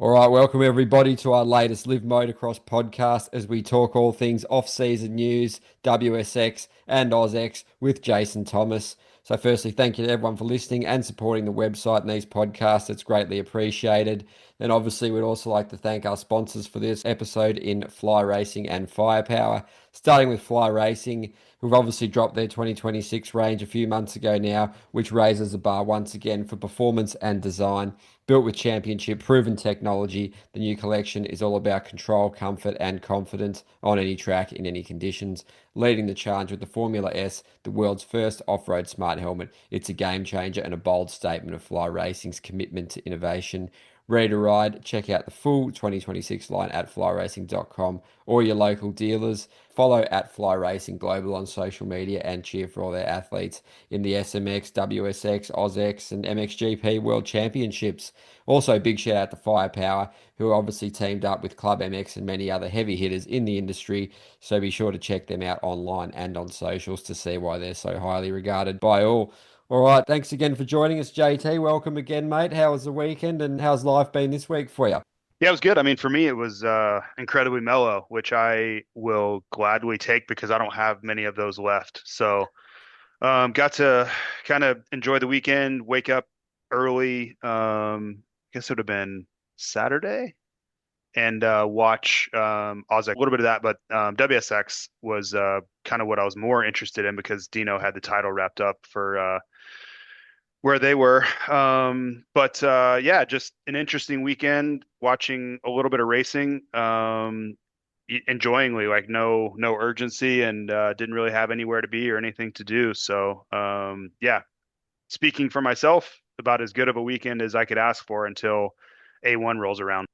All right, welcome everybody to our latest Live Motocross podcast as we talk all things off-season news, WSX and AUSX with Jason Thomas. So firstly, thank you to everyone for listening and supporting the website and these podcasts. It's greatly appreciated. And obviously, we'd also like to thank our sponsors for this episode in Fly Racing and Firepower. Starting with Fly Racing, who've obviously dropped their 2026 range a few months ago now, which raises the bar once again for performance and design. Built with championship proven technology, the new collection is all about control, comfort, and confidence on any track in any conditions. Leading the charge with the Formula S, the world's first off road smart helmet. It's a game changer and a bold statement of Fly Racing's commitment to innovation. Ready to ride? Check out the full 2026 line at flyracing.com or your local dealers. Follow at Fly Racing Global on social media and cheer for all their athletes in the SMX, WSX, AUSX, and MXGP World Championships. Also, big shout out to Firepower, who obviously teamed up with Club MX and many other heavy hitters in the industry. So be sure to check them out online and on socials to see why they're so highly regarded by all. All right, thanks again for joining us, JT. Welcome again, mate. How was the weekend and how's life been this week for you? Yeah, it was good. I mean, for me, it was incredibly mellow, which I will gladly take because I don't have many of those left. So, got to kind of enjoy the weekend, wake up early. I guess it would have been Saturday, and watch Ozek. A little bit of that, but WSX was kind of what I was more interested in because Dino had the title wrapped up for where they were. But yeah, just an interesting weekend watching a little bit of racing. Enjoyingly, like no urgency, and didn't really have anywhere to be or anything to do. So yeah, speaking for myself, about as good of a weekend as I could ask for until A1 rolls around.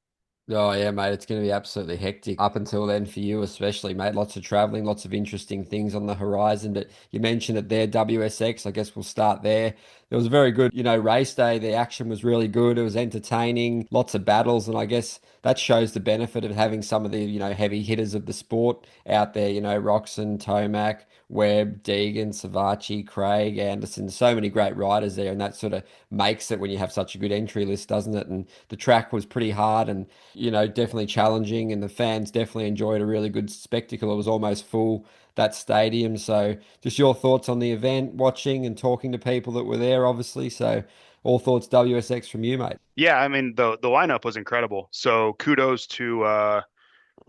Oh yeah, mate, it's going to be absolutely hectic up until then for you, especially, mate. Lots of traveling, lots of interesting things on the horizon. But you mentioned it there, WSX. I guess we'll start there. It was a very good, race day. The action was really good. It was entertaining, lots of battles, and I guess that shows the benefit of having some of the, heavy hitters of the sport out there. Roczen, Tomac, Webb, Deegan, Savachi, Craig, Anderson. So many great riders there, and that sort of makes it when you have such a good entry list, doesn't it? And the track was pretty hard and definitely challenging, and the fans definitely enjoyed a really good spectacle. It was almost full, that stadium. So, just your thoughts on the event, watching and talking to people that were there, obviously. So, all thoughts WSX from you, mate. Yeah, I mean the lineup was incredible. So kudos to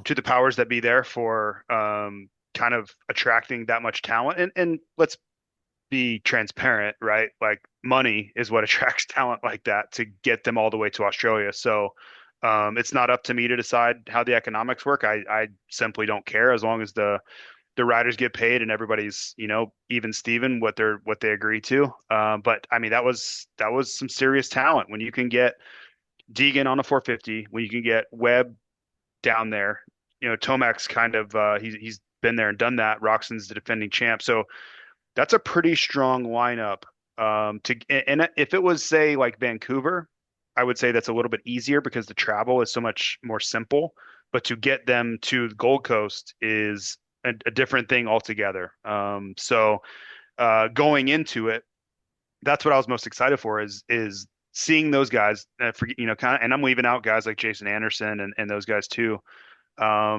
the powers that be there for kind of attracting that much talent. And let's be transparent, right? Like money is what attracts talent like that to get them all the way to Australia. So it's not up to me to decide how the economics work. I simply don't care as long as the riders get paid and everybody's even Steven what they agree to. But I mean that was some serious talent when you can get Deegan on a 450, when you can get Webb down there. Tomac's kind of he's been there and done that. Roczen's the defending champ, so that's a pretty strong lineup. And if it was say like Vancouver, I would say that's a little bit easier because the travel is so much more simple. But to get them to the Gold Coast is a different thing altogether. So going into it, that's what I was most excited for is seeing those guys. Kind of, and I'm leaving out guys like Jason Anderson and those guys too. I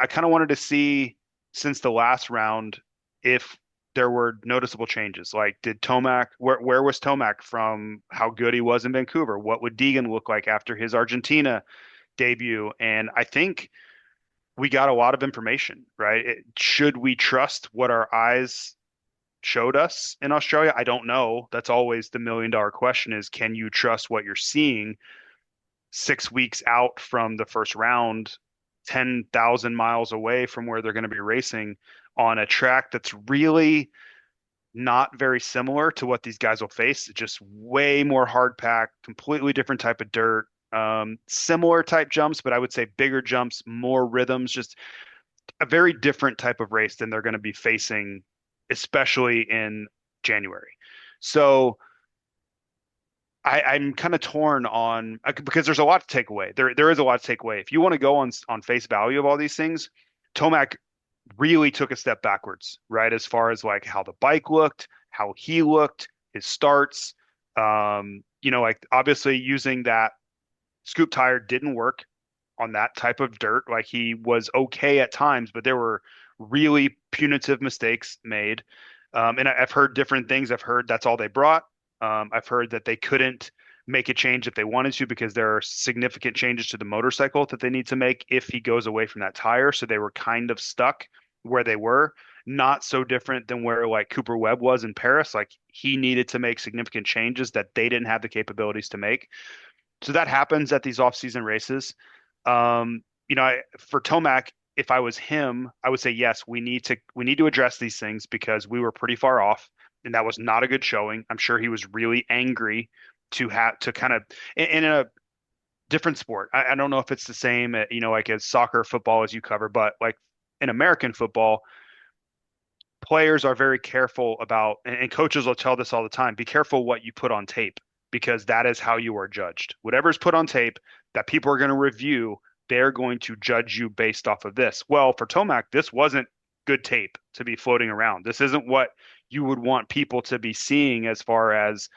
kind of wanted to see since the last round if there were noticeable changes. Like, did Tomac, where was Tomac from how good he was in Vancouver? What would Deegan look like after his Argentina debut? And I think we got a lot of information, right? Should we trust what our eyes showed us in Australia? I don't know. That's always the $1 million question is, can you trust what you're seeing 6 weeks out from the first round, 10,000 miles away from where they're going to be racing on a track that's really not very similar to what these guys will face. Just way more hard pack, completely different type of dirt, similar type jumps, but I would say bigger jumps, more rhythms, just a very different type of race than they're going to be facing, especially in January. So I'm kind of torn on because there's a lot to take away. There is a lot to take away. If you want to go on face value of all these things, Tomac really took a step backwards, right? As far as like how the bike looked, how he looked, his starts. Like obviously using that scoop tire didn't work on that type of dirt. Like he was okay at times, but there were really punitive mistakes made. And I've heard different things. I've heard that's all they brought. I've heard that they couldn't make a change if they wanted to because there are significant changes to the motorcycle that they need to make if he goes away from that tire. So they were kind of stuck where they were. Not so different than where like Cooper Webb was in Paris. Like he needed to make significant changes that they didn't have the capabilities to make. So that happens at these off-season races. For Tomac, if I was him, I would say yes, we need to address these things because we were pretty far off, and that was not a good showing. I'm sure he was really angry to have to kind of in a different sport. I don't know if it's the same, like as soccer, football as you cover, but like in American football, players are very careful about, and coaches will tell this all the time, be careful what you put on tape because that is how you are judged. Whatever's put on tape that people are going to review, they're going to judge you based off of this. Well, for Tomac, this wasn't good tape to be floating around. This isn't what you would want people to be seeing as far as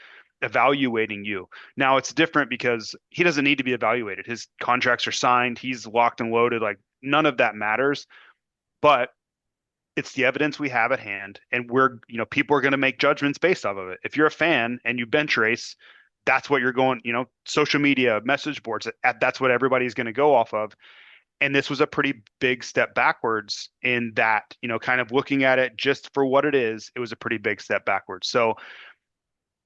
evaluating you. Now it's different because he doesn't need to be evaluated. His contracts are signed, he's locked and loaded, like none of that matters. But it's the evidence we have at hand, and people are going to make judgments based off of it. If you're a fan and you bench race, that's what you're going, social media, message boards, that's what everybody's going to go off of. And this was a pretty big step backwards in that, kind of looking at it just for what it is, it was a pretty big step backwards. So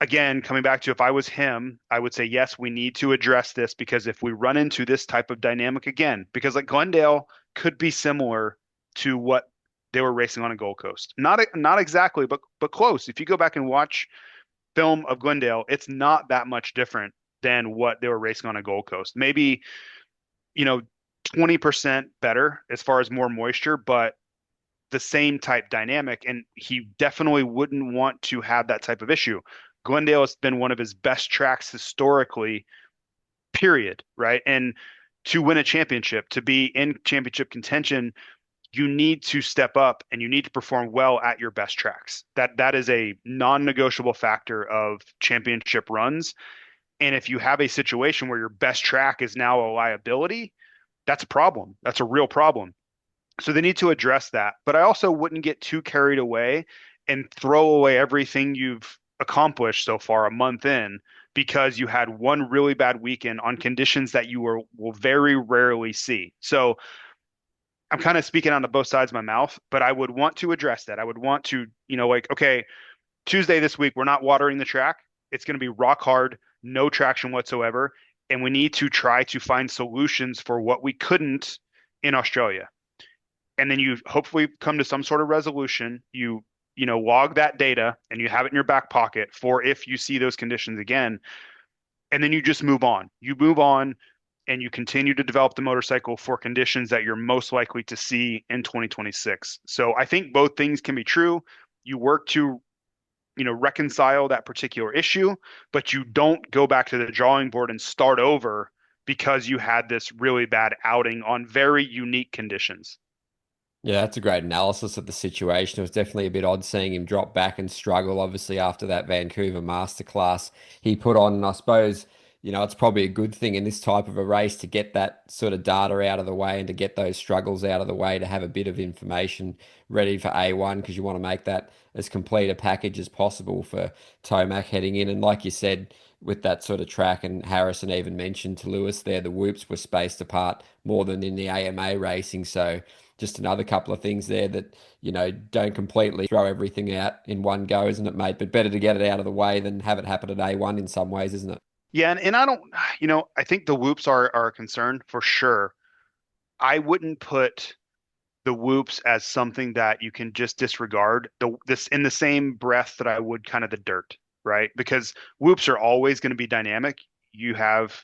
again, coming back to if I was him, I would say, yes, we need to address this because if we run into this type of dynamic again, because like Glendale could be similar to what they were racing on a Gold Coast. Not exactly, but close. If you go back and watch film of Glendale, it's not that much different than what they were racing on a Gold Coast. Maybe, 20% better as far as more moisture, but the same type dynamic. And he definitely wouldn't want to have that type of issue. Glendale has been one of his best tracks historically, period. Right. And to win a championship, to be in championship contention, you need to step up and you need to perform well at your best tracks. That is a non-negotiable factor of championship runs. And if you have a situation where your best track is now a liability, that's a problem. That's a real problem. So they need to address that. But I also wouldn't get too carried away and throw away everything you've accomplished so far a month in because you had one really bad weekend on conditions that you will very rarely see. So I'm kind of speaking out of both sides of my mouth, but I would want to address that. I would want to, okay, Tuesday this week, we're not watering the track. It's going to be rock hard, no traction whatsoever. And we need to try to find solutions for what we couldn't in Australia. And then you hopefully come to some sort of resolution. You log that data and you have it in your back pocket for if you see those conditions again. And then you just move on. You move on and you continue to develop the motorcycle for conditions that you're most likely to see in 2026. So I think both things can be true. You work to, reconcile that particular issue, but you don't go back to the drawing board and start over because you had this really bad outing on very unique conditions. Yeah, that's a great analysis of the situation. It was definitely a bit odd seeing him drop back and struggle, obviously, after that Vancouver masterclass he put on. And I suppose, it's probably a good thing in this type of a race to get that sort of data out of the way and to get those struggles out of the way to have a bit of information ready for A1 because you want to make that as complete a package as possible for Tomac heading in. And like you said, with that sort of track, and Harrison even mentioned to Lewis there, the whoops were spaced apart more than in the AMA racing. So just another couple of things there that, don't completely throw everything out in one go, isn't it, mate? But better to get it out of the way than have it happen at A1 in some ways, isn't it? Yeah, and I don't, I think the whoops are a concern for sure. I wouldn't put the whoops as something that you can just disregard this in the same breath that I would kind of the dirt, right? Because whoops are always going to be dynamic. You have,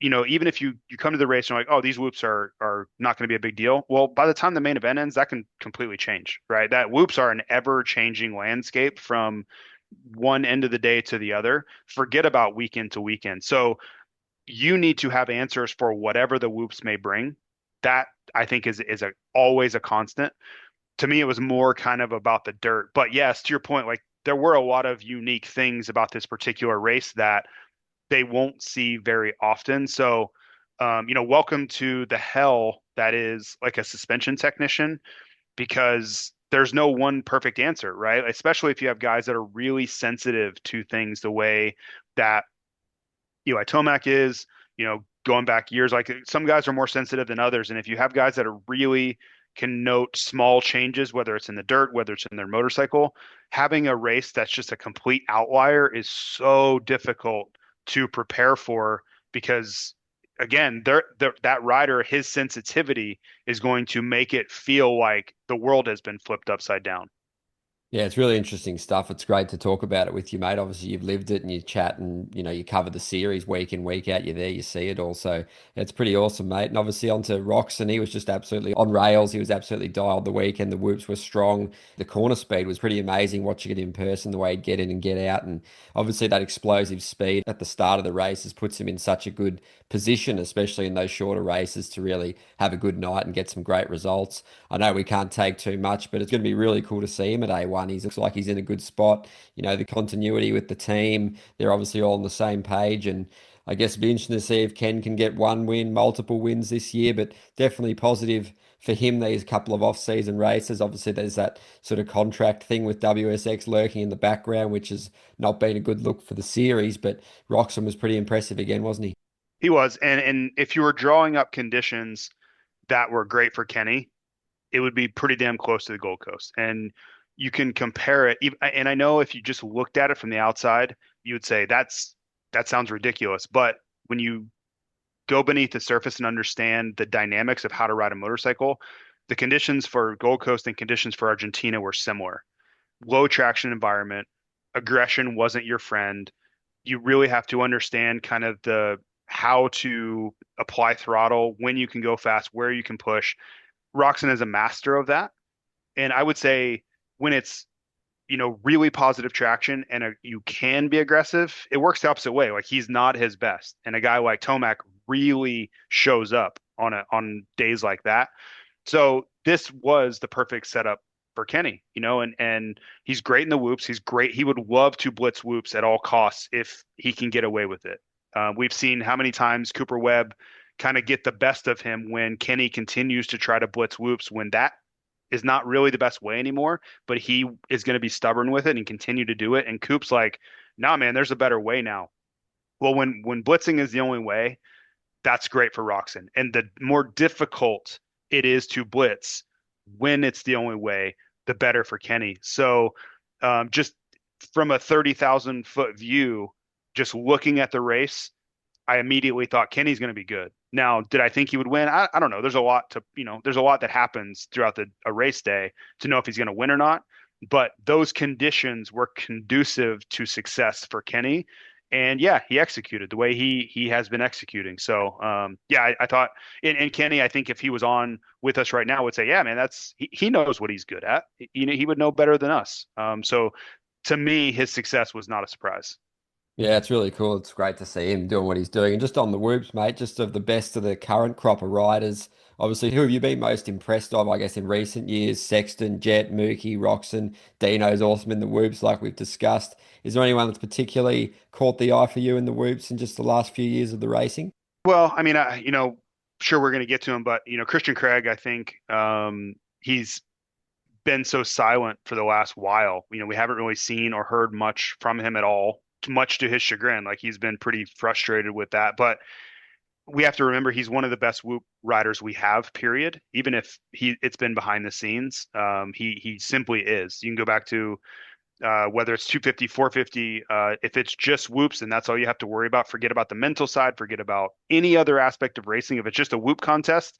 even if you come to the race and you're like, oh, these whoops are not going to be a big deal. Well, by the time the main event ends, that can completely change, right? That whoops are an ever-changing landscape from one end of the day to the other. Forget about weekend to weekend. So you need to have answers for whatever the whoops may bring. That I think is always a constant. To me, it was more kind of about the dirt. But yes, to your point, like there were a lot of unique things about this particular race that they won't see very often. So welcome to the hell that is like a suspension technician, because there's no one perfect answer, right? Especially if you have guys that are really sensitive to things the way that Eli Tomac is, going back years. Like some guys are more sensitive than others. And if you have guys that are really can note small changes, whether it's in the dirt, whether it's in their motorcycle, having a race that's just a complete outlier is so difficult to prepare for because again, that rider, his sensitivity is going to make it feel like the world has been flipped upside down. Yeah, it's really interesting stuff. It's great to talk about it with you, mate. Obviously, you've lived it and you chat and you cover the series week in, week out. You're there, you see it all. So it's pretty awesome, mate. And obviously onto Roczen, he was just absolutely on rails. He was absolutely dialed the weekend. The whoops were strong. The corner speed was pretty amazing watching it in person, the way he'd get in and get out. And obviously that explosive speed at the start of the races puts him in such a good position, especially in those shorter races, to really have a good night and get some great results. I know we can't take too much, but it's going to be really cool to see him at A1. He looks like he's in a good spot. The continuity with the team, they're obviously all on the same page. And I guess it'll be interesting to see if Ken can get one win, multiple wins this year, but definitely positive for him these couple of off-season races. Obviously, there's that sort of contract thing with WSX lurking in the background, which has not been a good look for the series, but Roczen was pretty impressive again, wasn't he? He was, and if you were drawing up conditions that were great for Kenny, it would be pretty damn close to the Gold Coast. And you can compare it. And I know if you just looked at it from the outside, you would say that sounds ridiculous. But when you go beneath the surface and understand the dynamics of how to ride a motorcycle, the conditions for Gold Coast and conditions for Argentina were similar. Low traction environment, aggression wasn't your friend. You really have to understand kind of the how to apply throttle, when you can go fast, where you can push. Roczen is a master of that. And I would say when it's, really positive traction and you can be aggressive, it works the opposite way. Like he's not his best. And a guy like Tomac really shows up on days like that. So this was the perfect setup for Kenny, and he's great in the whoops. He's great. He would love to blitz whoops at all costs if he can get away with it. We've seen how many times Cooper Webb kind of get the best of him when Kenny continues to try to blitz whoops when that is not really the best way anymore, but he is going to be stubborn with it and continue to do it. And Coop's like, nah, man, there's a better way now. Well, when blitzing is the only way, that's great for Roczen. And the more difficult it is to blitz when it's the only way, the better for Kenny. So just from a 30,000-foot view, just looking at the race, I immediately thought Kenny's going to be good. Now, did I think he would win? I don't know. There's a lot that happens throughout a race day to know if he's going to win or not. But those conditions were conducive to success for Kenny. And yeah, he executed the way he has been executing. So yeah, I thought, and Kenny, I think if he was on with us right now, would say, yeah, man, he knows what he's good at. He would know better than us. So to me, his success was not a surprise. Yeah, it's really cool. It's great to see him doing what he's doing. And just on the whoops, mate, just of the best of the current crop of riders, obviously, who have you been most impressed of, I guess, in recent years? Sexton, Jet, Mookie, Roczen, Dino's awesome in the whoops, like we've discussed. Is there anyone that's particularly caught the eye for you in the whoops in just the last few years of the racing? Well, I mean, sure we're going to get to him, but Christian Craig, I think he's been so silent for the last while. We haven't really seen or heard much from him at all, much to his chagrin. Like he's been pretty frustrated with that. But we have to remember he's one of the best whoop riders we have, period. Even if it's been behind the scenes, he simply is. You can go back to whether it's 250, 450, if it's just whoops and that's all you have to worry about, forget about the mental side, forget about any other aspect of racing. If it's just a whoop contest,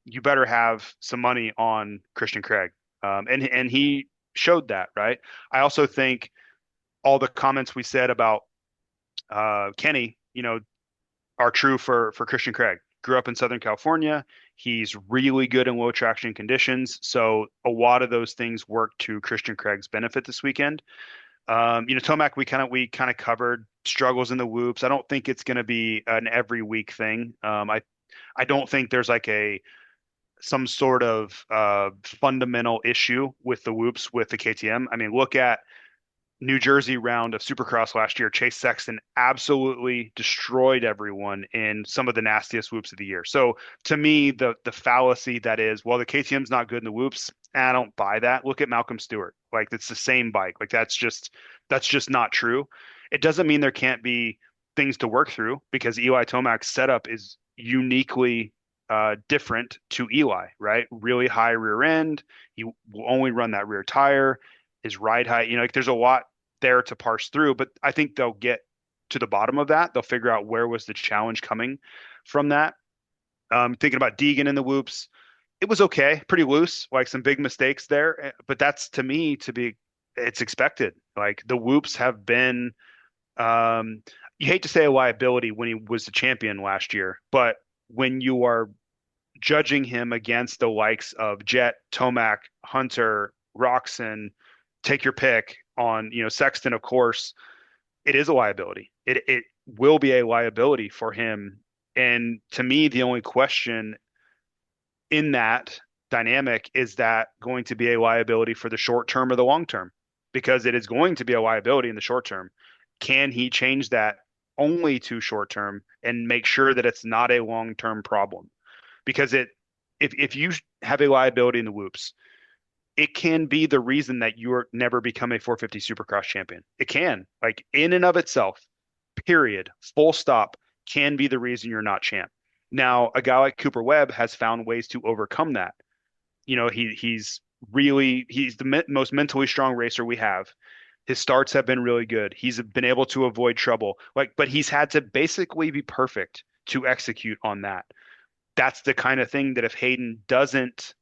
you better have some money on Christian Craig. And he showed that, right? I also think all the comments we said about Kenny, are true for Christian Craig. Grew up in Southern California. He's really good in low traction conditions. So a lot of those things work to Christian Craig's benefit this weekend. Tomac, we kind of covered struggles in the whoops. I don't think it's going to be an every week thing. I don't think there's like some sort of fundamental issue with the whoops with the KTM. I mean, look at New Jersey round of Supercross last year, Chase Sexton absolutely destroyed everyone in some of the nastiest whoops of the year. So to me, the fallacy that is, well, the KTM's not good in the whoops, I don't buy that. Look at Malcolm Stewart. Like it's the same bike. Like that's just not true. It doesn't mean there can't be things to work through because Eli Tomac's setup is uniquely different to Eli, right? Really high rear end. He will only run that rear tire. His ride height, like there's a lot there to parse through, but I think they'll get to the bottom of that. They'll figure out where was the challenge coming from that. Thinking about Deegan in the whoops, it was okay, pretty loose, like some big mistakes there, but that's to me it's expected. Like the whoops have been, you hate to say a liability when he was the champion last year, but when you are judging him against the likes of Jet, Tomac, Hunter, Roczen, take your pick on, Sexton, of course, it is a liability. It will be a liability for him. And to me, the only question in that dynamic is that going to be a liability for the short term or the long term? Because it is going to be a liability in the short term. Can he change that only to short term and make sure that it's not a long term problem? Because if you have a liability in the whoops, it can be the reason that you're never become a 450 Supercross champion. It can, like in and of itself, period, full stop, can be the reason you're not champ. Now, a guy like Cooper Webb has found ways to overcome that. He's the most mentally strong racer we have. His starts have been really good. He's been able to avoid trouble. But he's had to basically be perfect to execute on that. That's the kind of thing that if Hayden doesn't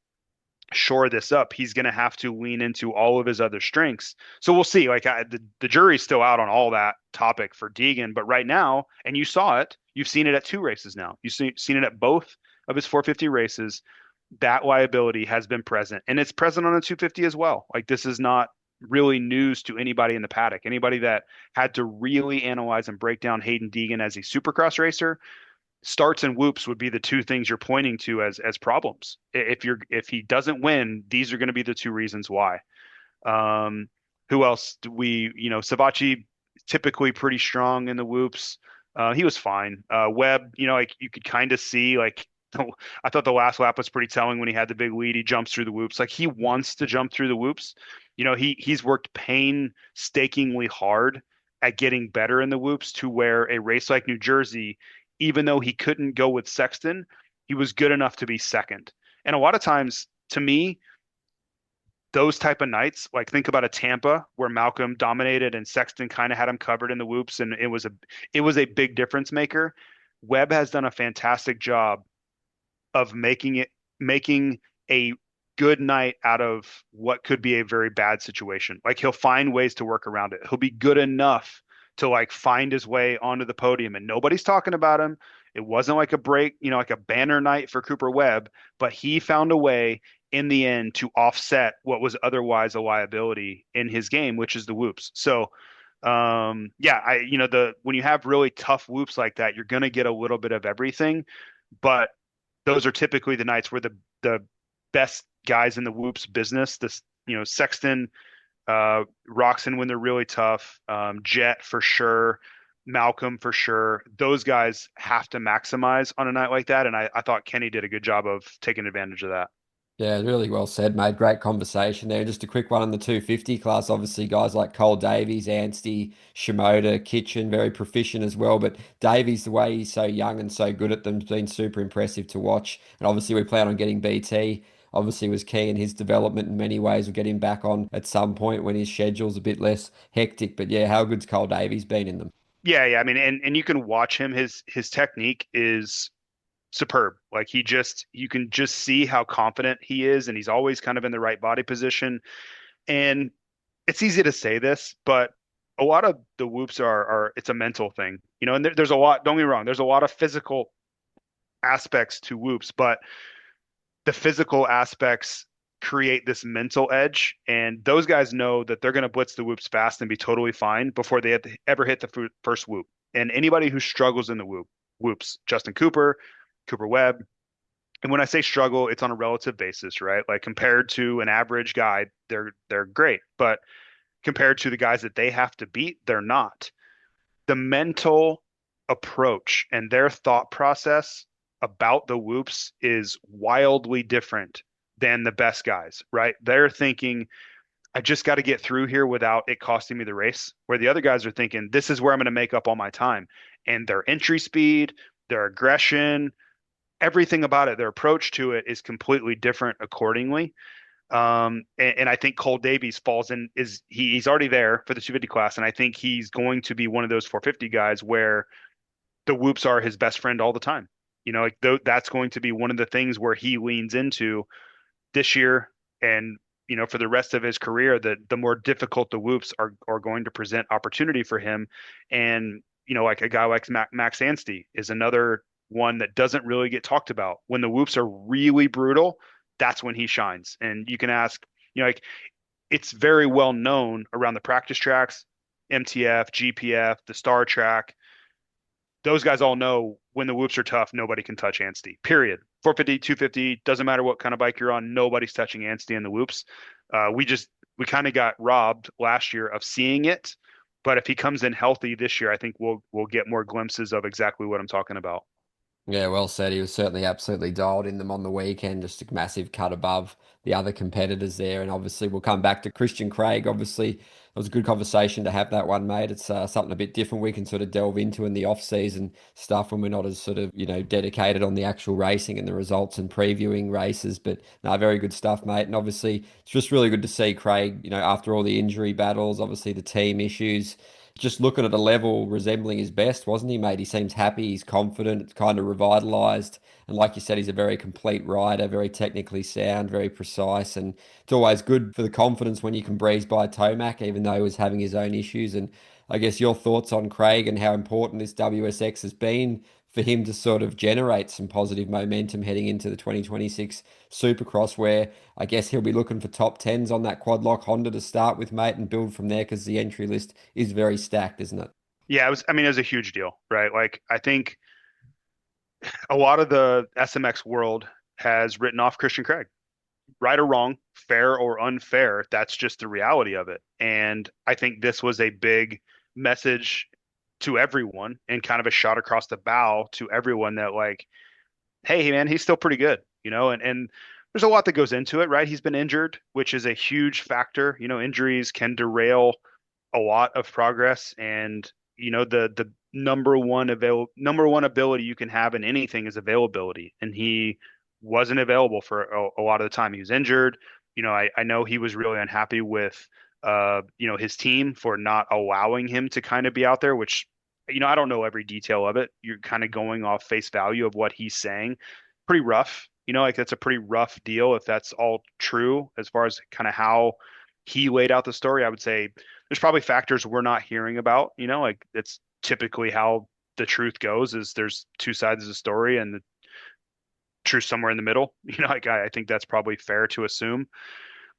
shore this up, he's going to have to lean into all of his other strengths. So we'll see. Like the jury's still out on all that topic for Deegan, but right now, and you saw it, you've seen it at 2 races now. You've seen it at both of his 450 races. That liability has been present, and it's present on a 250 as well. Like this is not really news to anybody in the paddock. Anybody that had to really analyze and break down Hayden Deegan as a Supercross racer, starts and whoops would be the two things you're pointing to as problems. If he doesn't win, these are going to be the two reasons why. Um, who else do we, Savachi typically pretty strong in the whoops. He was fine. Webb, like you could kind of see like I thought the last lap was pretty telling when he had the big lead. He jumps through the whoops. Like he wants to jump through the whoops. He's worked painstakingly hard at getting better in the whoops to where a race like New Jersey, even though he couldn't go with Sexton, he was good enough to be second. And a lot of times, to me, those type of nights, like think about a Tampa where Malcolm dominated and Sexton kind of had him covered in the whoops, and it was a big difference maker. Webb has done a fantastic job of making a good night out of what could be a very bad situation. Like he'll find ways to work around it. He'll be good enough to like find his way onto the podium and nobody's talking about him. It wasn't like a break, like a banner night for Cooper Webb, but he found a way in the end to offset what was otherwise a liability in his game, which is the whoops. So yeah, the when you have really tough whoops like that, you're going to get a little bit of everything, but those are typically the nights where the best guys in the whoops business, this, Sexton, Roczen when they're really tough, Jet for sure, Malcolm for sure. Those guys have to maximize on a night like that, and I thought Kenny did a good job of taking advantage of that. Yeah, really well said, mate. Great conversation there. Just a quick one on the 250 class. Obviously, guys like Cole Davies, Anstey, Shimoda, Kitchen, very proficient as well. But Davies, the way he's so young and so good at them, has been super impressive to watch. And obviously, we plan on getting BT. Obviously, was key in his development in many ways. We'll get him back on at some point when his schedule's a bit less hectic. But yeah, how good's Cole Davies been in them? Yeah, yeah. I mean, and you can watch him. His technique is superb. Like you can just see how confident he is, and he's always kind of in the right body position. And it's easy to say this, but a lot of the whoops are it's a mental thing, and there's a lot, don't get me wrong, there's a lot of physical aspects to whoops, but the physical aspects create this mental edge. And those guys know that they're going to blitz the whoops fast and be totally fine before they ever hit the first whoop. And anybody who struggles in the whoops, Justin Cooper, Cooper Webb, and when I say struggle, it's on a relative basis, right? Like compared to an average guy, they're great. But compared to the guys that they have to beat, they're not. The mental approach and their thought process about the whoops is wildly different than the best guys, right? They're thinking, I just got to get through here without it costing me the race. Where the other guys are thinking, this is where I'm going to make up all my time. And their entry speed, their aggression, everything about it, their approach to it is completely different accordingly. And I think Cole Davies falls in he's already there for the 250 class, and I think he's going to be one of those 450 guys where the whoops are his best friend all the time. Like that's going to be one of the things where he leans into this year, and for the rest of his career, that the more difficult the whoops are going to present opportunity for him. And like a guy like Max Anstey is another one that doesn't really get talked about. When the whoops are really brutal, that's when he shines. And you can ask, like it's very well known around the practice tracks, MTF, GPF, the Star Track. Those guys all know when the whoops are tough, nobody can touch Anstey. Period. 450, 250, doesn't matter what kind of bike you're on, nobody's touching Anstey in the whoops. We kind of got robbed last year of seeing it, but if he comes in healthy this year, I think we'll get more glimpses of exactly what I'm talking about. Yeah, well said. He was certainly absolutely dialed in them on the weekend, just a massive cut above the other competitors there. And obviously, we'll come back to Christian Craig. Obviously, it was a good conversation to have that one, mate. It's something a bit different we can sort of delve into in the off-season stuff when we're not as sort of, dedicated on the actual racing and the results and previewing races. But no, very good stuff, mate. And obviously, it's just really good to see Craig, after all the injury battles, obviously the team issues just looking at a level resembling his best, wasn't he, mate? He seems happy, he's confident, it's kind of revitalized. And like you said, he's a very complete rider, very technically sound, very precise. And it's always good for the confidence when you can breeze by Tomac, even though he was having his own issues. And I guess your thoughts on Craig and how important this WSX has been for him to sort of generate some positive momentum heading into the 2026 Supercross, where I guess he'll be looking for top tens on that quad lock Honda to start with, mate, and build from there because the entry list is very stacked, isn't it? Yeah, I mean, it was a huge deal, right? Like, I think a lot of the SMX world has written off Christian Craig, right or wrong, fair or unfair. That's just the reality of it. And I think this was a big message to everyone and kind of a shot across the bow to everyone that, like, hey, man, he's still pretty good, and there's a lot that goes into it, right? He's been injured, which is a huge factor. Injuries can derail a lot of progress, and the number one ability you can have in anything is availability, and he wasn't available for a lot of the time. He was injured. I know he was really unhappy with his team for not allowing him to kind of be out there, which I don't know every detail of it. You're kind of going off face value of what he's saying. Pretty rough. Like that's a pretty rough deal if that's all true as far as kind of how he laid out the story. I would say there's probably factors we're not hearing about, like it's typically how the truth goes is there's two sides of the story and the truth somewhere in the middle. Like I think that's probably fair to assume,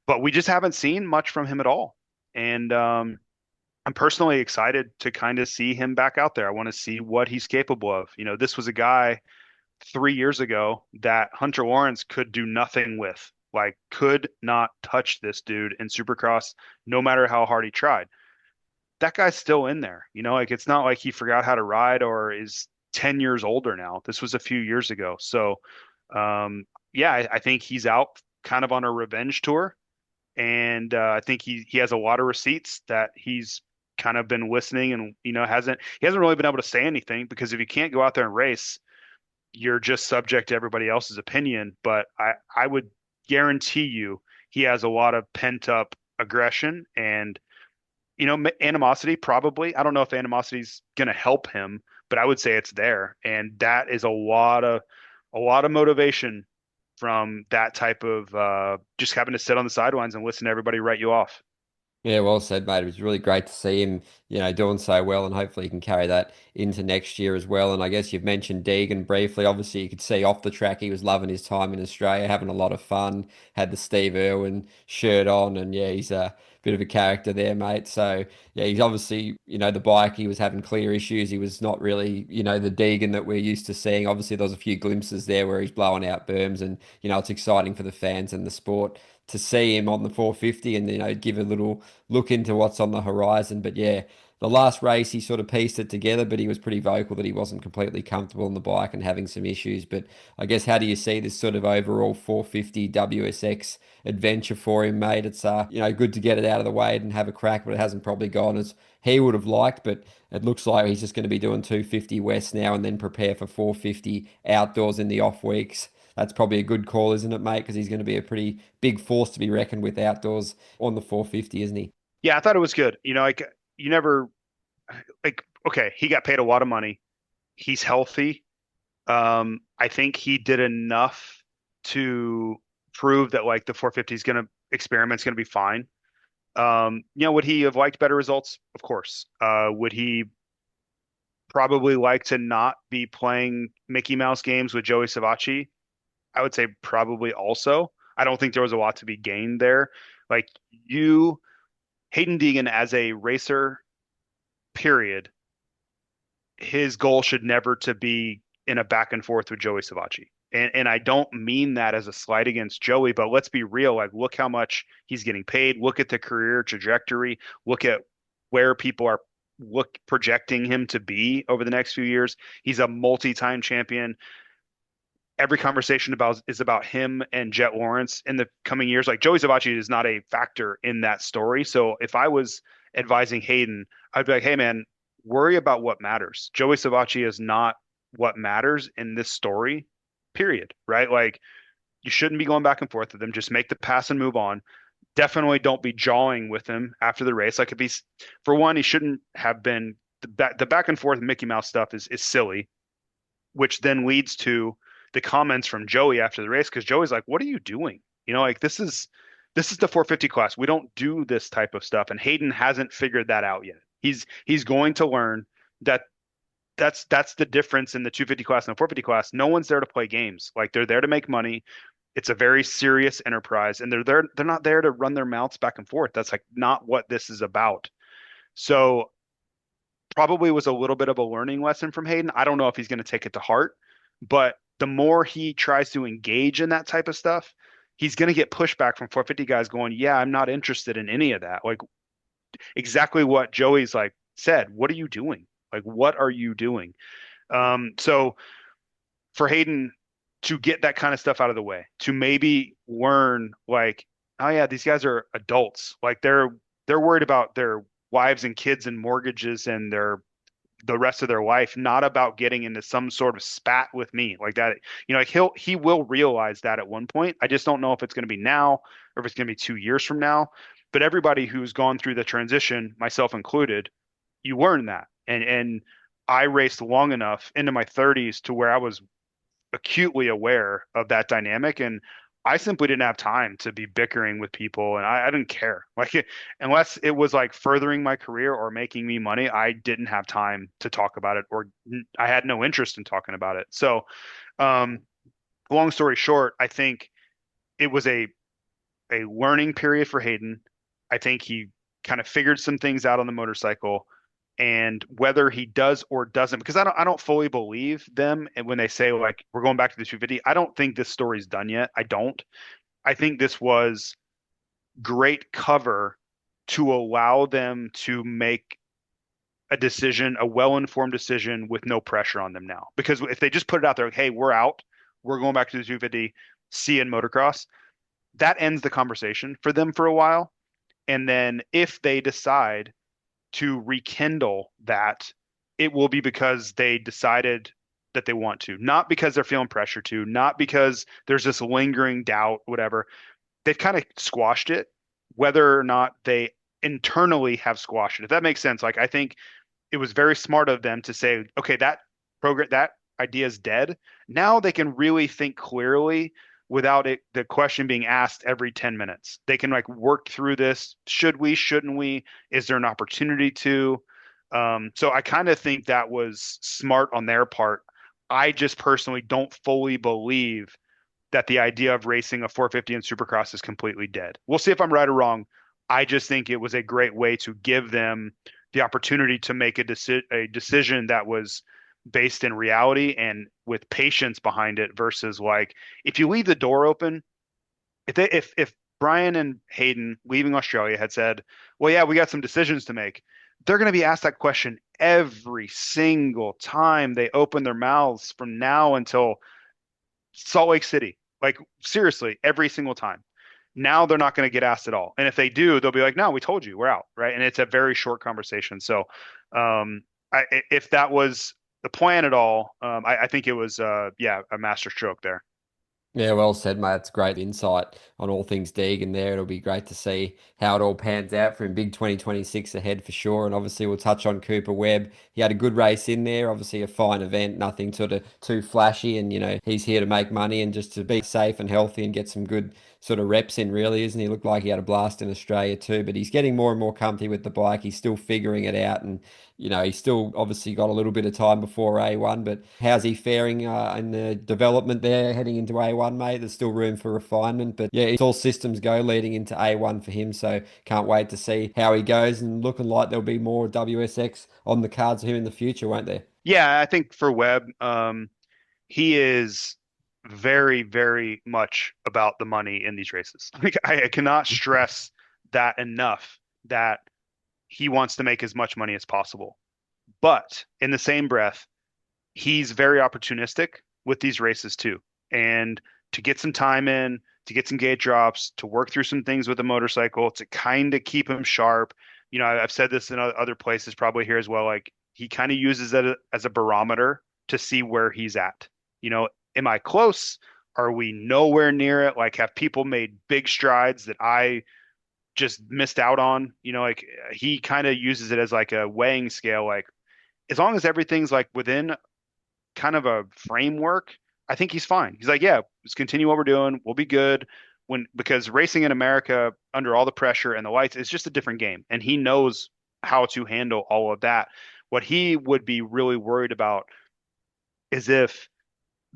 but we just haven't seen much from him at all. And I'm personally excited to kind of see him back out there. I want to see what he's capable of. This was a guy 3 years ago that Hunter Lawrence could do nothing with, like could not touch this dude in Supercross, no matter how hard he tried. That guy's still in there. Like it's not like he forgot how to ride or is 10 years older now. This was a few years ago. So, yeah, I think he's out kind of on a revenge tour. And I think he has a lot of receipts that he's kind of been listening and he hasn't really been able to say anything because if you can't go out there and race, you're just subject to everybody else's opinion. But I would guarantee you he has a lot of pent up aggression and animosity probably. I don't know if animosity's going to help him, but I would say it's there, and that is a lot of motivation from that type of just having to sit on the sidelines and listen to everybody write you off. Yeah, well said, mate. It was really great to see him, doing so well, and hopefully he can carry that into next year as well. And I guess you've mentioned Deegan briefly. Obviously, you could see off the track he was loving his time in Australia, having a lot of fun. Had the Steve Irwin shirt on, and yeah, he's bit of a character there, mate. So yeah, he's obviously, the bike, he was having clear issues. He was not really, the Deegan that we're used to seeing. Obviously, there was a few glimpses there where he's blowing out berms, and it's exciting for the fans and the sport to see him on the 450 and give a little look into what's on the horizon. But yeah, the last race he sort of pieced it together, but he was pretty vocal that he wasn't completely comfortable on the bike and having some issues. But I guess, how do you see this sort of overall 450 WSX adventure for him, mate? It's good to get it out of the way and have a crack, but it hasn't probably gone as he would have liked. But it looks like he's just going to be doing 250 West now and then prepare for 450 outdoors in the off weeks. That's probably a good call, isn't it, mate? Because he's going to be a pretty big force to be reckoned with outdoors on the 450, isn't he? Yeah, I thought it was good. Like you never like okay, he got paid a lot of money. He's healthy. I think he did enough to prove that like the 450 is gonna experiment's gonna be fine. Would he have liked better results? Of course. Would he probably like to not be playing Mickey Mouse games with Joey Savacci? I would say probably also. I don't think there was a lot to be gained there. Like Hayden Deegan as a racer, period, his goal should never to be in a back and forth with Joey Savacci. And I don't mean that as a slight against Joey, but let's be real. Like, look how much he's getting paid. Look at the career trajectory. Look at where people are projecting him to be over the next few years. He's a multi-time champion. Every conversation is about him and Jet Lawrence in the coming years. Like, Joey Savacci is not a factor in that story. So if I was advising Hayden, I'd be like, hey man, worry about what matters. Joey Savacci is not what matters in this story, period. Right? Like, you shouldn't be going back and forth with him. Just make the pass and move on. Definitely don't be jawing with him after the race. Like, if he's, for one, he shouldn't have been, the back and forth Mickey Mouse stuff is silly, which then leads to the comments from Joey after the race, because Joey's like, what are you doing? Like, this is the 450 class. We don't do this type of stuff. And Hayden hasn't figured that out yet. He's going to learn that that's the difference in the 250 class and the 450 class. No one's there to play games. Like, they're there to make money. It's a very serious enterprise, and they're not there to run their mouths back and forth. That's like not what this is about. So probably was a little bit of a learning lesson from Hayden. I don't know if he's going to take it to heart, but the more he tries to engage in that type of stuff, he's going to get pushback from 450 guys going, yeah, I'm not interested in any of that. Like, exactly what Joey's like said. What are you doing? Like, what are you doing? So for Hayden to get that kind of stuff out of the way, to maybe learn like, oh yeah, these guys are adults. Like, they're worried about their wives and kids and mortgages and the rest of their life, not about getting into some sort of spat with me like that. Like, he will realize that at one point. I just don't know if it's going to be now or if it's going to be 2 years from now. But everybody who's gone through the transition, myself included, you learn that. And I raced long enough into my 30s to where I was acutely aware of that dynamic. And I simply didn't have time to be bickering with people, and I didn't care. Like, unless it was like furthering my career or making me money, I didn't have time to talk about it, or I had no interest in talking about it. So, um, long story short, I think it was a learning period for Hayden. I think he kind of figured some things out on the motorcycle, and whether he does or doesn't, because I don't fully believe them. And when they say like, we're going back to the 250, I don't think this story's done yet. I don't. I think this was great cover to allow them to make a decision, a well-informed decision with no pressure on them now. Because if they just put it out there, like, hey, we're out, we're going back to the 250, see you in motocross, that ends the conversation for them for a while. And then if they decide to rekindle that, it will be because they decided that they want to, not because they're feeling pressure to, not because there's this lingering doubt, whatever. They've kind of squashed it, whether or not they internally have squashed it. If that makes sense. Like, I think it was very smart of them to say, okay, that that idea is dead. Now they can really think clearly without the question being asked every 10 minutes. They can like work through this. Should we, shouldn't we? Is there an opportunity to? So I kind of think that was smart on their part. I just personally don't fully believe that the idea of racing a 450 in Supercross is completely dead. We'll see if I'm right or wrong. I just think it was a great way to give them the opportunity to make a decision that was based in reality and with patience behind it versus like if you leave the door open, if Brian and Hayden leaving Australia had said, "Well, yeah, we got some decisions to make," they're going to be asked that question every single time they open their mouths from now until Salt Lake City. Like seriously, every single time. Now they're not going to get asked at all. And if they do, they'll be like, "No, we told you, we're out." Right. And it's a very short conversation. So, if that was the plan at all, I think it was, yeah, a master stroke there. Yeah, well said, mate. It's great insight on all things Deegan there. It'll be great to see how it all pans out for him. Big 2026 ahead for sure. And obviously, we'll touch on Cooper Webb. He had a good race in there. Obviously, a fine event, nothing sort of too flashy. And, he's here to make money and just to be safe and healthy and get some good sort of reps in, really, isn't he? Looked like he had a blast in Australia too. But he's getting more and more comfy with the bike. He's still figuring it out. And he's still obviously got a little bit of time before A1, but how's he faring in the development there heading into A1, mate? There's still room for refinement, but yeah, it's all systems go leading into A1 for him, so can't wait to see how he goes and looking like there'll be more WSX on the cards for him in the future, won't there? Yeah, I think for Webb, he is very, very much about the money in these races. Like I cannot stress that enough that he wants to make as much money as possible. But in the same breath, he's very opportunistic with these races too. And to get some time in, to get some gate drops, to work through some things with the motorcycle, to kind of keep him sharp. I've said this in other places, probably here as well. Like he kind of uses it as a barometer to see where he's at. Am I close? Are we nowhere near it? Like, have people made big strides that I just missed out on? Like he kind of uses it as like a weighing scale. Like, as long as everything's like within kind of a framework, I think he's fine. He's like, yeah, let's continue what we're doing. We'll be good. Because racing in America under all the pressure and the lights is just a different game. And he knows how to handle all of that. What he would be really worried about is if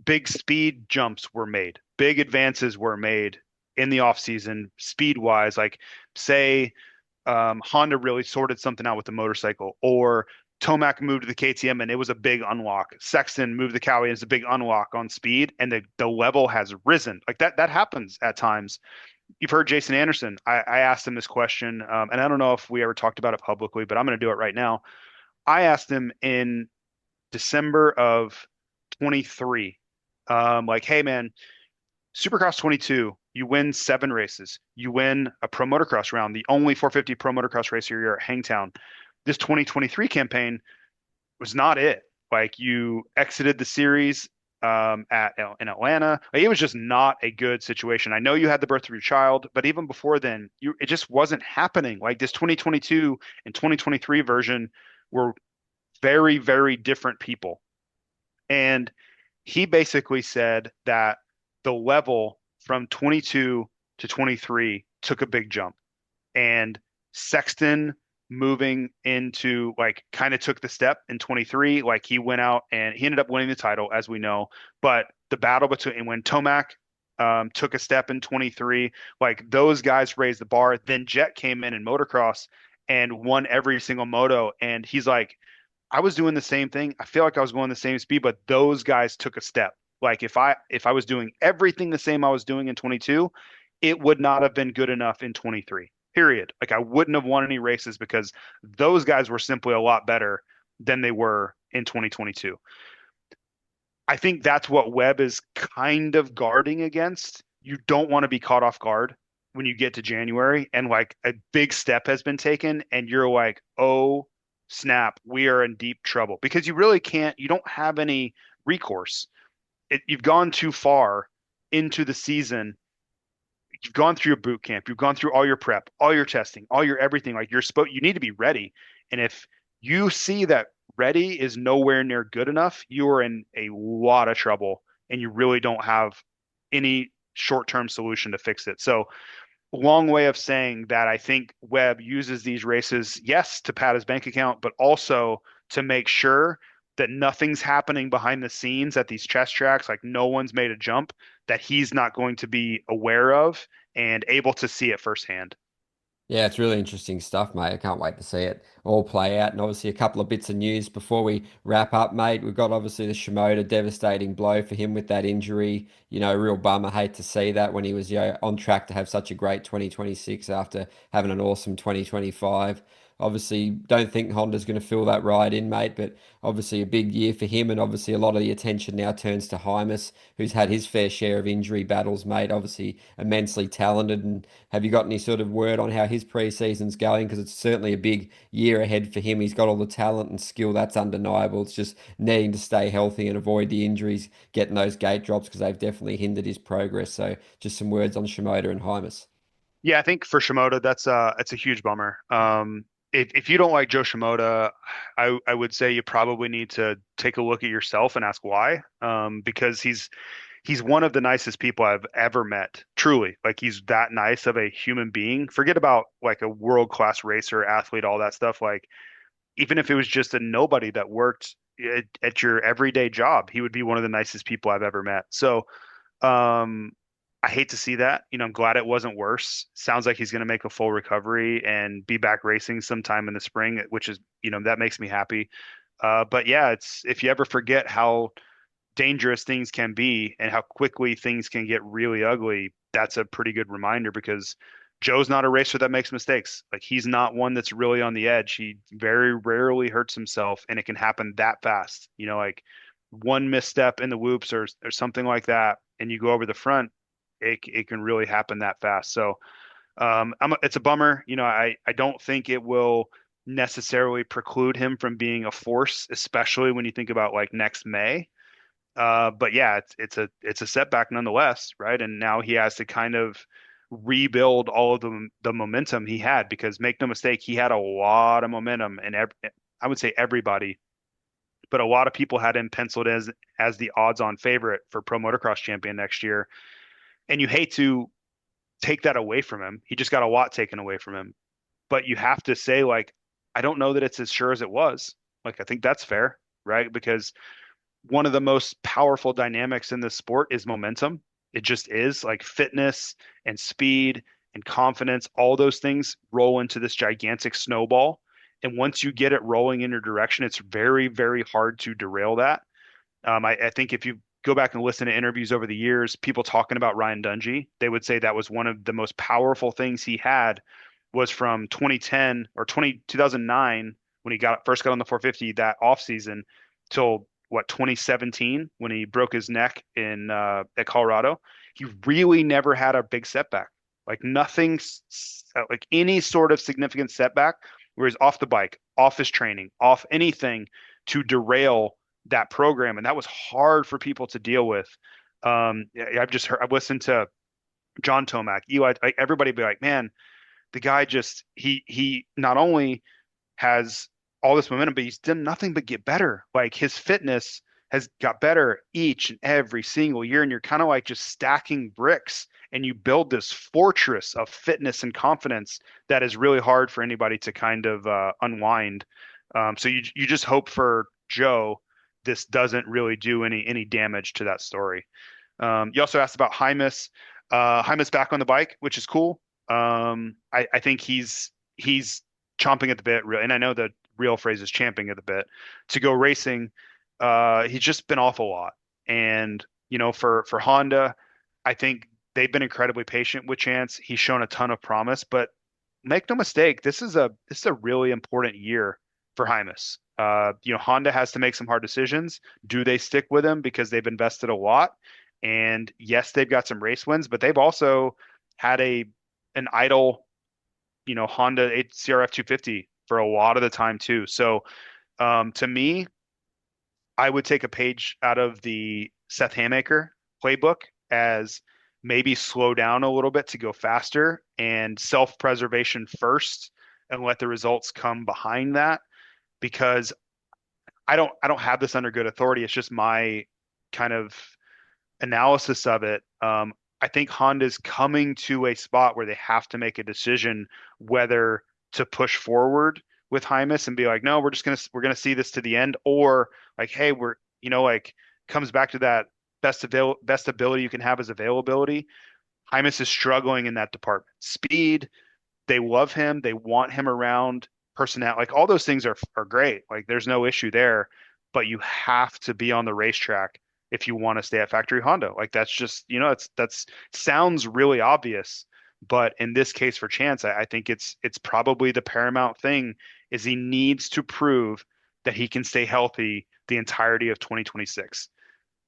big speed jumps were made, big advances were made in the off season, speed wise, like say Honda really sorted something out with the motorcycle, or Tomac moved to the KTM and it was a big unlock. Sexton moved the Cowie and it's a big unlock on speed, and the level has risen. Like that happens at times. You've heard Jason Anderson. I asked him this question, and I don't know if we ever talked about it publicly, but I'm going to do it right now. I asked him in December of 23, like, hey man, Supercross 22, you win 7 races. You win a pro motocross round, the only 450 pro motocross racer you're at Hangtown. This 2023 campaign was not it. Like you exited the series in Atlanta. Like, it was just not a good situation. I know you had the birth of your child, but even before then, it just wasn't happening. Like this 2022 and 2023 version were very, very different people. And he basically said that the level from 22 to 23 took a big jump. And Sexton moving into like kind of took the step in 23. Like he went out and he ended up winning the title, as we know. But the battle between when Tomac took a step in 23, like those guys raised the bar. Then Jet came in motocross and won every single moto. And he's like, I was doing the same thing. I feel like I was going the same speed, but those guys took a step. Like if I was doing everything the same I was doing in 22, it would not have been good enough in 23. Period. Like I wouldn't have won any races because those guys were simply a lot better than they were in 2022. I think that's what Webb is kind of guarding against. You don't want to be caught off guard when you get to January and like a big step has been taken and you're like, "Oh, snap, we are in deep trouble," because you really can't, you don't have any recourse. You've gone too far into the season. You've gone through your boot camp, you've gone through all your prep, all your testing, all your everything. Like you need to be ready. And if you see that ready is nowhere near good enough, you are in a lot of trouble and you really don't have any short-term solution to fix it. So long way of saying that I think Webb uses these races, yes, to pad his bank account, but also to make sure that nothing's happening behind the scenes at these test tracks. Like no one's made a jump that he's not going to be aware of and able to see it firsthand. Yeah, it's really interesting stuff, mate. I can't wait to see it all play out. And obviously, a couple of bits of news before we wrap up, mate. We've got obviously the Shimoda devastating blow for him with that injury. Real bummer. Hate to see that when he was, on track to have such a great 2026 after having an awesome 2025. Obviously, don't think Honda's going to fill that ride in, mate, but obviously a big year for him. And obviously, a lot of the attention now turns to Hymas, who's had his fair share of injury battles, mate. Obviously, immensely talented. And have you got any sort of word on how his pre-season's going? Because it's certainly a big year ahead for him. He's got all the talent and skill, that's undeniable. It's just needing to stay healthy and avoid the injuries, getting those gate drops because they've definitely hindered his progress. So just some words on Shimoda and Hymas. Yeah, I think for Shimoda, that's a huge bummer. If you don't like Joe Shimoda, I would say you probably need to take a look at yourself and ask why. Because he's one of the nicest people I've ever met. Truly, like he's that nice of a human being. Forget about like a world-class racer, athlete, all that stuff. Like even if it was just a nobody that worked at your everyday job, he would be one of the nicest people I've ever met. So, um, I hate to see that. I'm glad it wasn't worse. Sounds like he's going to make a full recovery and be back racing sometime in the spring, which is, that makes me happy. But yeah, it's if you ever forget how dangerous things can be and how quickly things can get really ugly, that's a pretty good reminder because Joe's not a racer that makes mistakes. Like he's not one that's really on the edge. He very rarely hurts himself and it can happen that fast. Like one misstep in the whoops or something like that and you go over the front, it can really happen that fast. So it's a bummer. I don't think it will necessarily preclude him from being a force, especially when you think about like next May. But yeah, it's a setback nonetheless, right? And now he has to kind of rebuild all of the momentum he had because make no mistake, he had a lot of momentum, and I would say everybody, but a lot of people had him penciled as the odds-on favorite for Pro Motocross champion next year. And you hate to take that away from him. He just got a lot taken away from him. But you have to say like, I don't know that it's as sure as it was. Like I think that's fair, right? Because one of the most powerful dynamics in this sport is momentum. It just is like fitness and speed and confidence. All those things roll into this gigantic snowball. And once you get it rolling in your direction, it's very, very hard to derail that. I think if you go back and listen to interviews over the years, people talking about Ryan Dungey, they would say that was one of the most powerful things he had was from 2010 or 2009 when he first got on the 450 that off season till what 2017 when he broke his neck in at Colorado. He really never had a big setback, like nothing, like any sort of significant setback where he's off the bike, off his training, off anything to derail that program, and that was hard for people to deal with. I've listened to John Tomac, Eli, like everybody be like, man, the guy just he not only has all this momentum, but he's done nothing but get better. Like his fitness has got better each and every single year, and you're kind of like just stacking bricks, and you build this fortress of fitness and confidence that is really hard for anybody to kind of unwind. So you just hope for Joe this doesn't really do any damage to that story. You also asked about Hymas. Hymas back on the bike, which is cool. I think he's chomping at the bit, really, and I know the real phrase is champing at the bit to go racing. He's just been off a lot, and for Honda, I think they've been incredibly patient with Chance. He's shown a ton of promise, but make no mistake, this is a really important year for Hymas. Honda has to make some hard decisions. Do they stick with him because they've invested a lot? And yes, they've got some race wins, but they've also had an idle, Honda CRF 250 for a lot of the time too. So to me, I would take a page out of the Seth Hamaker playbook as maybe slow down a little bit to go faster and self-preservation first and let the results come behind that because I don't have this under good authority. It's just my kind of analysis of it. I think Honda's coming to a spot where they have to make a decision whether to push forward with Hymas and be like, no, we're gonna see this to the end, or like, hey, we're like comes back to that best ability you can have is availability. Hymas is struggling in that department. Speed, They love him. They want him around. Personality, like all those things are great. Like there's no issue there, but you have to be on the racetrack if you want to stay at factory Honda. Like that's just, that's sounds really obvious, but in this case for Chance, I think it's probably the paramount thing is he needs to prove that he can stay healthy the entirety of 2026.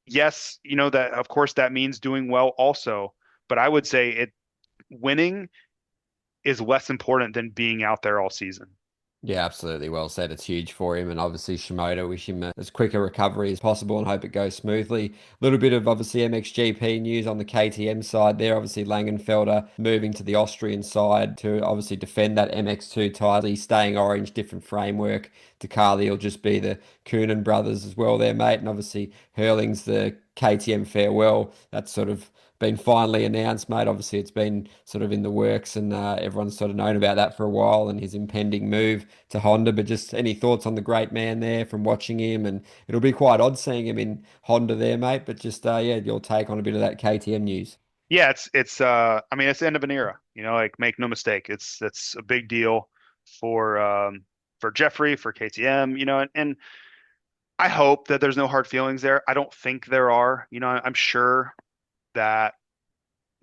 Yes, that of course that means doing well also, but I would say winning is less important than being out there all season. Yeah, absolutely. Well said. It's huge for him. And obviously, Shimoda, wish him as quick a recovery as possible and hope it goes smoothly. A little bit of obviously MXGP news on the KTM side there. Obviously, Langenfelder moving to the Austrian side to obviously defend that MX2 title. He's staying orange, different framework. Takali will just be the Coonan brothers as well there, mate. And obviously, Hurling's the KTM farewell. That's sort of been finally announced, mate. Obviously, it's been sort of in the works, and everyone's sort of known about that for a while and his impending move to Honda. But just any thoughts on the great man there from watching him? And it'll be quite odd seeing him in Honda there, mate. But just yeah, your take on a bit of that KTM news. Yeah, I mean it's the end of an era, like make no mistake. It's a big deal for for Jeffrey, for KTM, and I hope that there's no hard feelings there. I don't think there are. I'm sure that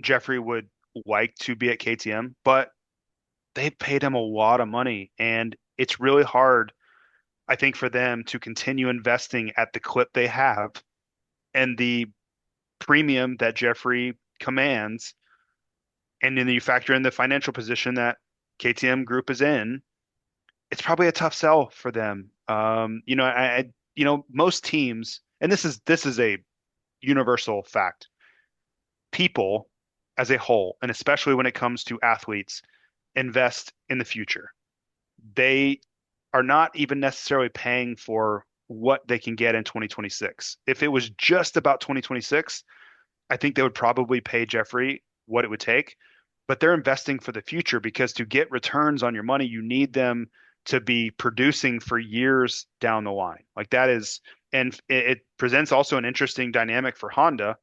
Jeffrey would like to be at KTM, but they paid him a lot of money and it's really hard, I think, for them to continue investing at the clip they have and the premium that Jeffrey commands. And then you factor in the financial position that KTM Group is in, it's probably a tough sell for them. Most teams, and this is a universal fact. People as a whole, and especially when it comes to athletes, invest in the future. They are not even necessarily paying for what they can get in 2026. If it was just about 2026, I think they would probably pay Jeffrey what it would take, but they're investing for the future because to get returns on your money, you need them to be producing for years down the line. Like that is, and it presents also an interesting dynamic for Honda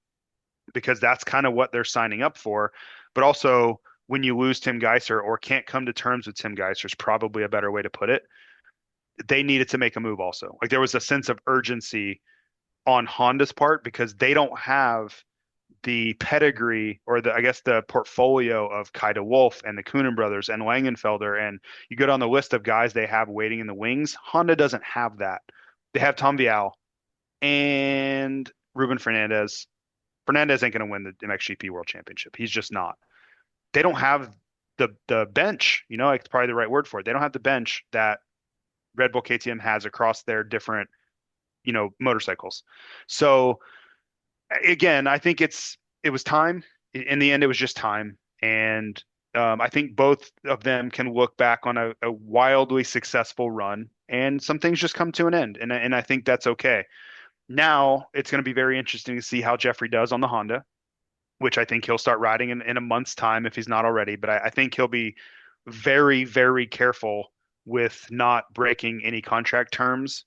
because that's kind of what they're signing up for. But also, when you lose Tim Geiser or can't come to terms with Tim Geiser is probably a better way to put it. They needed to make a move also. Like there was a sense of urgency on Honda's part because they don't have the pedigree or I guess the portfolio of Kaida Wolf and the Coonan brothers and Langenfelder. And you go down the list of guys they have waiting in the wings. Honda doesn't have that. They have Tom Vial and Ruben Fernandez. Fernandez ain't going to win the MXGP World Championship. He's just not. They don't have the bench, like it's probably the right word for it. They don't have the bench that Red Bull KTM has across their different, motorcycles. So again, I think it was time. In the end, it was just time, and I think both of them can look back on a wildly successful run, and some things just come to an end, and I think that's okay. Now it's going to be very interesting to see how Jeffrey does on the Honda, which I think he'll start riding in a month's time if he's not already. But I think he'll be very, very careful with not breaking any contract terms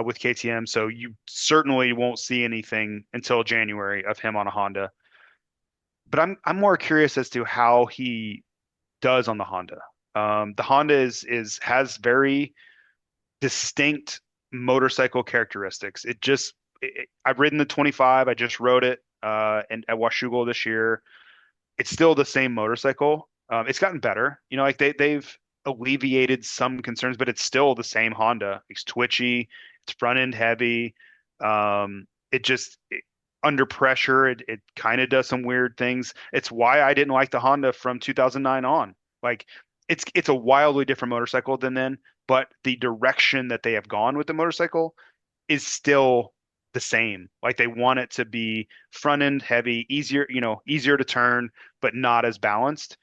with KTM. So you certainly won't see anything until January of him on a Honda. But I'm more curious as to how he does on the Honda. The Honda has very distinct motorcycle characteristics. I've ridden the 25. I just rode it and at Washougal this year. It's still the same motorcycle. It's gotten better. Like they've alleviated some concerns, but it's still the same Honda. It's twitchy. It's front end heavy. Under pressure, it kind of does some weird things. It's why I didn't like the Honda from 2009 on. Like it's a wildly different motorcycle than then, but the direction that they have gone with the motorcycle is still the same. Like they want it to be front end heavy, easier to turn, but not as balanced.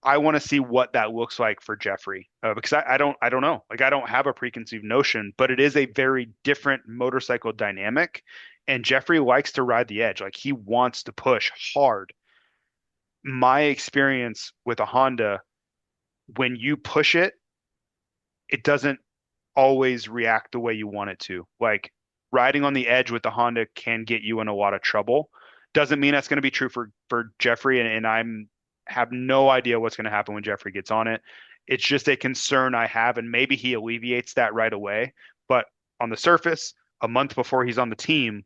I want to see what that looks like for Jeffrey because I don't know. Like I don't have a preconceived notion, but it is a very different motorcycle dynamic. And Jeffrey likes to ride the edge. Like he wants to push hard. My experience with a Honda, when you push it, it doesn't always react the way you want it to. Like riding on the edge with the Honda can get you in a lot of trouble. Doesn't mean that's going to be true for Jeffrey, and I'm have no idea what's going to happen when Jeffrey gets on it. It's just a concern I have, and maybe he alleviates that right away. But on the surface, a month before he's on the team,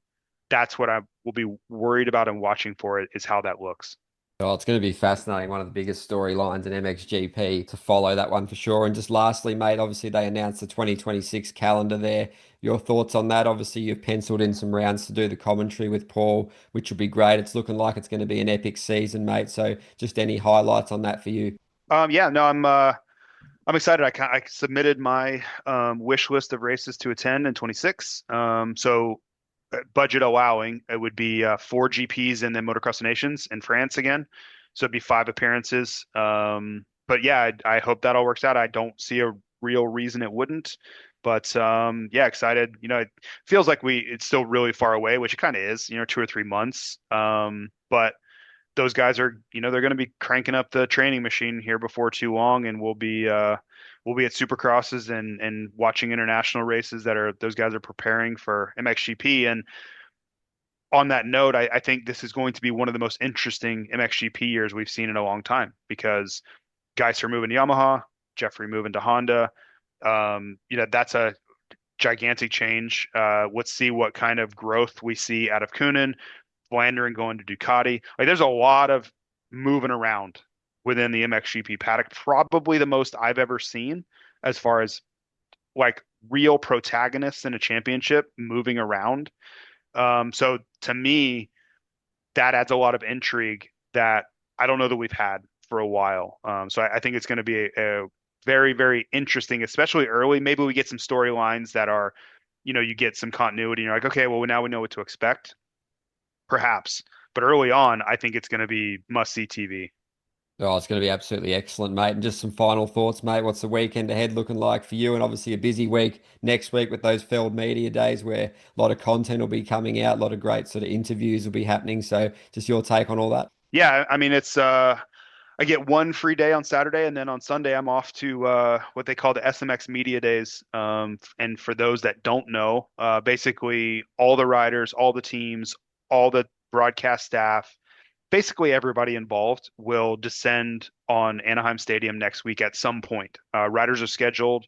that's what I will be worried about and watching for it is how that looks. Oh, it's going to be fascinating. One of the biggest storylines in MXGP to follow that one for sure. And just lastly, mate, obviously they announced the 2026 calendar there. Your thoughts on that? Obviously, you've penciled in some rounds to do the commentary with Paul, which will be great. It's looking like it's going to be an epic season, mate. So, just any highlights on that for you? Yeah, no, I'm excited. I submitted my wish list of races to attend in 26. So budget allowing, it would be 4 GPs and then Motocross Nations in France again. So it'd be 5 appearances. But yeah, I hope that all works out. I don't see a real reason it wouldn't. But yeah, excited. It feels like it's still really far away, which it kind of is, 2 or 3 months. But those guys are, they're going to be cranking up the training machine here before too long, and we'll be at Supercrosses and watching international races those guys are preparing for MXGP. And on that note, I think this is going to be one of the most interesting MXGP years we've seen in a long time because Geiser moving to Yamaha, Jeffrey moving to Honda. That's a gigantic change. Let's see what kind of growth we see out of Kunin. Flandering going to Ducati. Like there's a lot of moving around within the MXGP paddock. Probably the most I've ever seen as far as like real protagonists in a championship moving around. So to me, that adds a lot of intrigue that I don't know that we've had for a while. So I think it's going to be a very, very interesting, especially early. Maybe we get some storylines that are, you get some continuity and you're like, okay, well, now we know what to expect. Perhaps. But early on, I think it's going to be must-see TV. Oh, it's going to be absolutely excellent, mate. And just some final thoughts, mate. What's the weekend ahead looking like for you? And obviously a busy week next week with those Feld Media Days where a lot of content will be coming out, a lot of great sort of interviews will be happening. So just your take on all that. Yeah, I mean it's I get one free day on Saturday and then on Sunday I'm off to what they call the SMX Media Days. And for those that don't know, basically all the riders, all the teams, all the broadcast staff, basically everybody involved will descend on Anaheim Stadium next week at some point. Riders are scheduled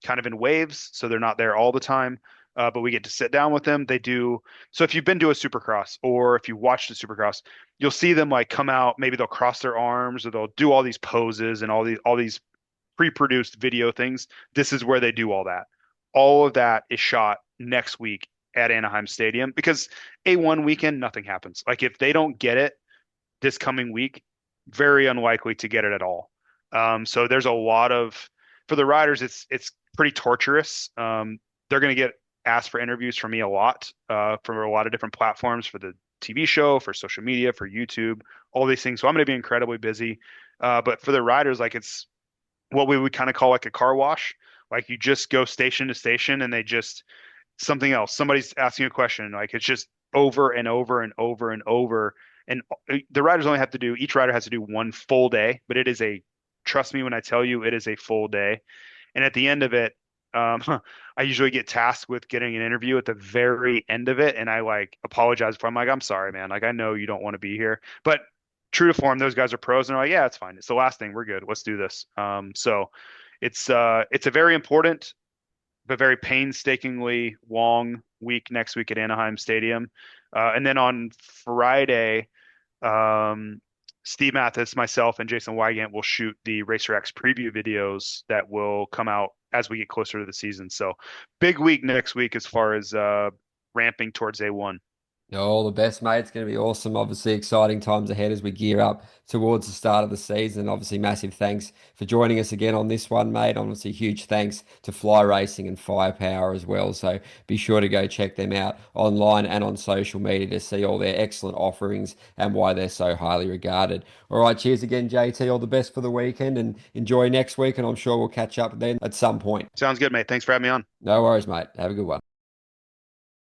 kind of in waves, so they're not there all the time. But we get to sit down with them. They do. So if you've been to a Supercross or if you watched a Supercross, you'll see them like come out. Maybe they'll cross their arms or they'll do all these poses and all these pre-produced video things. This is where they do all that. All of that is shot next week at Anaheim Stadium because A1 weekend, nothing happens. Like if they don't get it this coming week, very unlikely to get it at all. So there's a lot of for the riders, it's pretty torturous. They're going to get asked for interviews from me a lot, from a lot of different platforms for the TV show, for social media, for YouTube, all these things. So I'm going to be incredibly busy. But for the riders, like it's what we would kind of call like a car wash. Like you just go station to station and they just something else. Somebody's asking a question. Like it's just over and over and over and over. And the riders only have to do, each rider has to do one full day, but trust me when I tell you, it is a full day. And at the end of it, I usually get tasked with getting an interview at the very end of it. And I like apologize for, I'm like, I'm sorry, man. Like, I know you don't want to be here, but true to form, those guys are pros and they're like, yeah, it's fine. It's the last thing. We're good. Let's do this. So it's a very important, but very painstakingly long week next week at Anaheim Stadium. And then on Friday, Steve Mathis, myself, and Jason Wygant will shoot the Racer X preview videos that will come out as we get closer to the season. So big week next week as far as ramping towards A1. All the best, mate. It's going to be awesome. Obviously, exciting times ahead as we gear up towards the start of the season. Obviously, massive thanks for joining us again on this one, mate. Obviously, huge thanks to Fly Racing and Firepower as well. So be sure to go check them out online and on social media to see all their excellent offerings and why they're so highly regarded. All right, cheers again, JT. All the best for the weekend and enjoy next week. And I'm sure we'll catch up then at some point. Sounds good, mate. Thanks for having me on. No worries, mate. Have a good one.